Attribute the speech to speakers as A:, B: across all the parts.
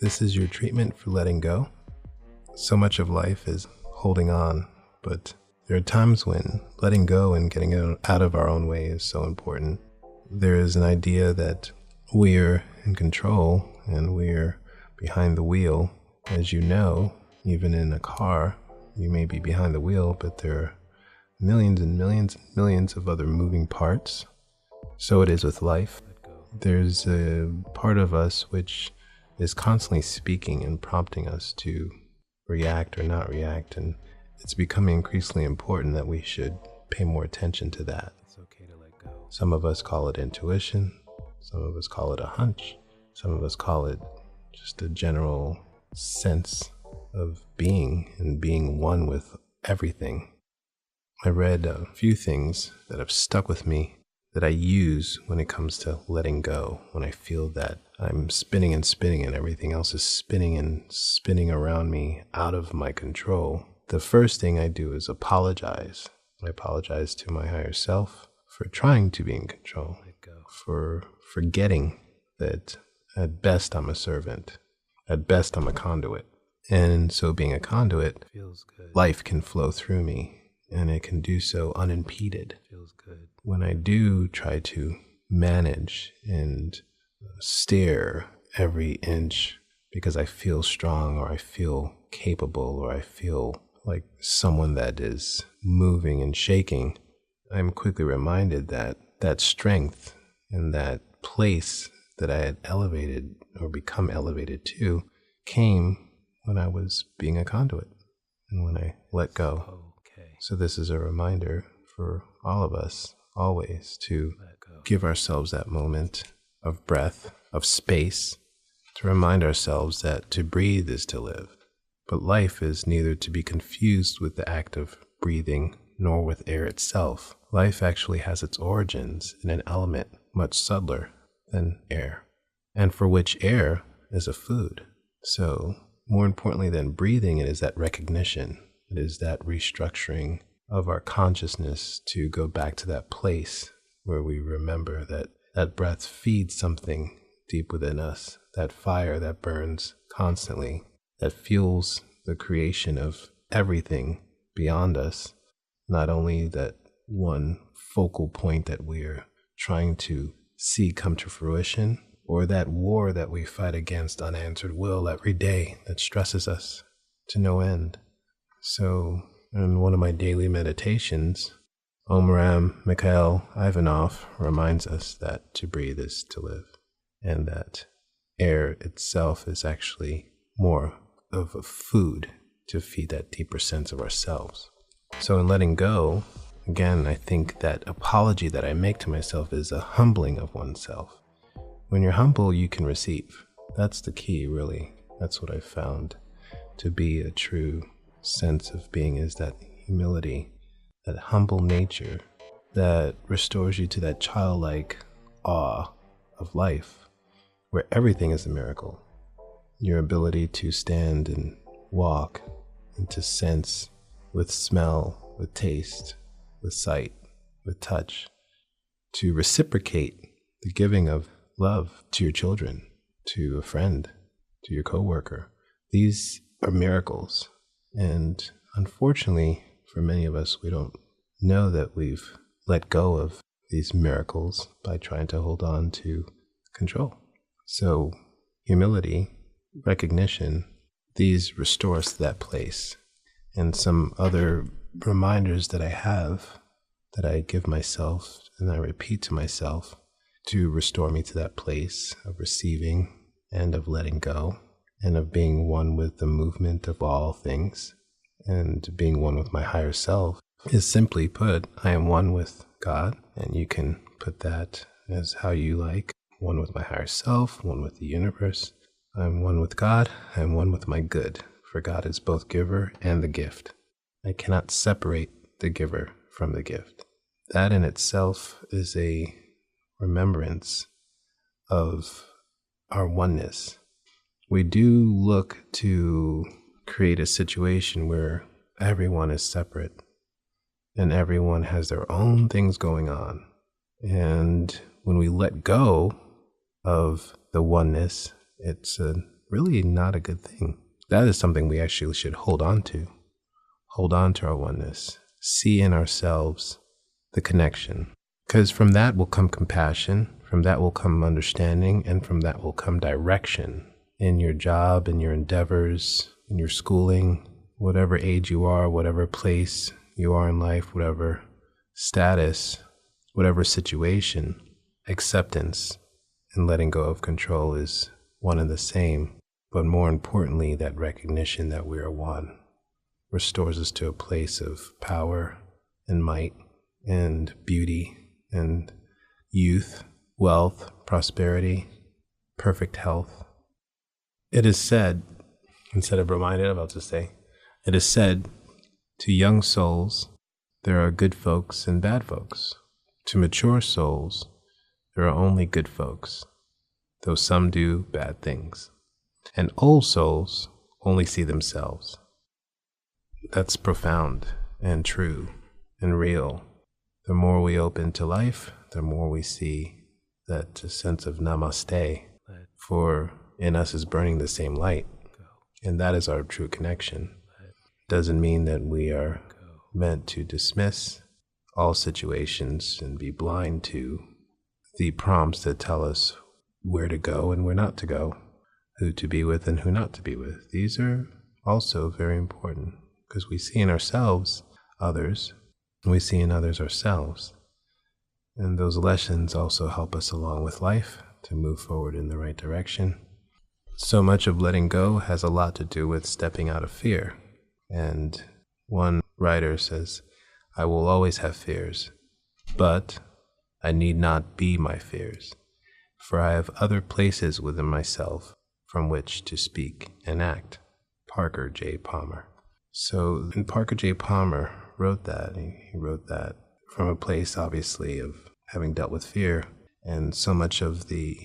A: This is your treatment for letting go. So much of life is holding on, but there are times when letting go and getting out of our own way is so important. There is an idea that we're in control and we're behind the wheel. As you know, even in a car, you may be behind the wheel, but there are millions and millions and millions of other moving parts. So it is with life. There's a part of us which is constantly speaking and prompting us to react or not react, and it's becoming increasingly important that we should pay more attention to that. It's okay to let go. Some of us call it intuition, some of us call it a hunch, some of us call it just a general sense of being and being one with everything. I read a few things that have stuck with me that I use when it comes to letting go, when I feel that I'm spinning and spinning and everything else is spinning and spinning around me out of my control. The first thing I do is apologize. I apologize to my higher self for trying to be in control, for forgetting that at best I'm a servant, at best I'm a conduit. And so being a conduit, feels good. Life can flow through me and it can do so unimpeded. Feels good. When I do try to manage and steer every inch because I feel strong or I feel capable or I feel like someone that is moving and shaking, I'm quickly reminded that that strength and that place that I had elevated or become elevated to came when I was being a conduit and when I let go. So this is a reminder for all of us always to give ourselves that moment of breath, of space, to remind ourselves that to breathe is to live. But life is neither to be confused with the act of breathing nor with air itself. Life actually has its origins in an element much subtler than air, and for which air is a food. So more importantly than breathing, it is that recognition. It is that restructuring of our consciousness to go back to that place where we remember that that breath feeds something deep within us, that fire that burns constantly, that fuels the creation of everything beyond us, not only that one focal point that we're trying to see come to fruition, or that war that we fight against unanswered will every day that stresses us to no end. So in one of my daily meditations, Omram Mikhail Ivanov reminds us that to breathe is to live, and that air itself is actually more of a food to feed that deeper sense of ourselves. So in letting go, again, I think that apology that I make to myself is a humbling of oneself. When you're humble, you can receive. That's the key, really. That's what I've found to be a true sense of being, is that humility, that humble nature that restores you to that childlike awe of life, where everything is a miracle. Your ability to stand and walk and to sense with smell, with taste, with sight, with touch, to reciprocate the giving of love to your children, to a friend, to your coworker. These are miracles. And unfortunately, for many of us, we don't know that we've let go of these miracles by trying to hold on to control. So humility, recognition, these restore us to that place. And some other reminders that I have, that I give myself and I repeat to myself to restore me to that place of receiving and of letting go and of being one with the movement of all things and being one with my higher self, is simply put, I am one with God, and you can put that as how you like. One with my higher self, one with the universe. I'm one with God, I'm one with my good, for God is both giver and the gift. I cannot separate the giver from the gift. That in itself is a remembrance of our oneness. We do look to create a situation where everyone is separate and everyone has their own things going on. And when we let go of the oneness, it's a really not a good thing. That is something we actually should hold on to. Hold on to our oneness. See in ourselves the connection. Because from that will come compassion, from that will come understanding, and from that will come direction in your job, in your endeavors, in your schooling, whatever age you are, whatever place you are in life, whatever status, whatever situation. Acceptance and letting go of control is one and the same, but more importantly, that recognition that we are one restores us to a place of power and might and beauty and youth, wealth, prosperity, perfect health. It is said, instead of reminded of, I'll just say, it is said, to young souls, there are good folks and bad folks. To mature souls, there are only good folks, though some do bad things. And old souls only see themselves. That's profound and true and real. The more we open to life, the more we see that sense of namaste, for in us is burning the same light. And that is our true connection. Doesn't mean that we are meant to dismiss all situations and be blind to the prompts that tell us where to go and where not to go, who to be with and who not to be with. These are also very important because we see in ourselves others, and we see in others ourselves. And those lessons also help us along with life to move forward in the right direction. So much of letting go has a lot to do with stepping out of fear. And one writer says, I will always have fears, but I need not be my fears, for I have other places within myself from which to speak and act. Parker J. Palmer. So, and Parker J. Palmer wrote that. He wrote that from a place, obviously, of having dealt with fear. And so much of the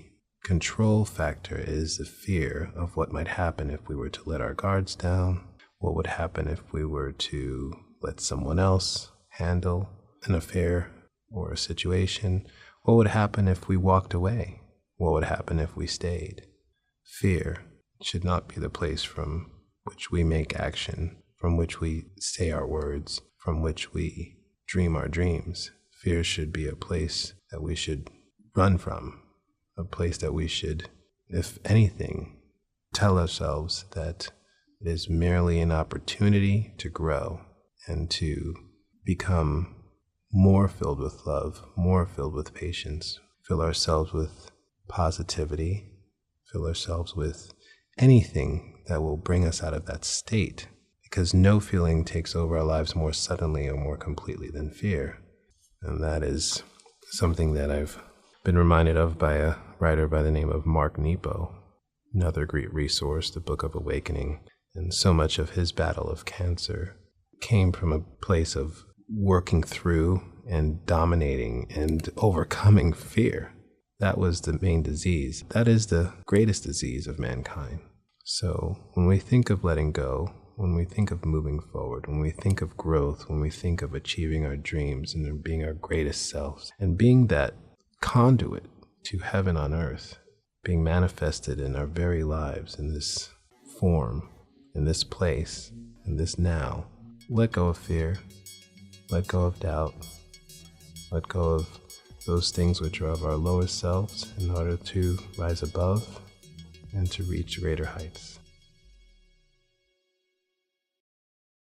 A: control factor is the fear of what might happen if we were to let our guards down, what would happen if we were to let someone else handle an affair or a situation, what would happen if we walked away, what would happen if we stayed. Fear should not be the place from which we make action, from which we say our words, from which we dream our dreams. Fear should be a place that we should run from, a place that we should, if anything, tell ourselves that it is merely an opportunity to grow and to become more filled with love, more filled with patience, fill ourselves with positivity, fill ourselves with anything that will bring us out of that state, because no feeling takes over our lives more suddenly or more completely than fear. And that is something that I've been reminded of by a writer by the name of Mark Nepo, another great resource, the Book of Awakening. And so much of his battle of cancer came from a place of working through and dominating and overcoming fear. That was the main disease. That is the greatest disease of mankind. So when we think of letting go, when we think of moving forward, when we think of growth, when we think of achieving our dreams and being our greatest selves, and being that conduit to heaven on earth, being manifested in our very lives in this form, in this place, in this now, let go of fear. Let go of doubt. Let go of those things which are of our lowest selves in order to rise above and to reach greater heights.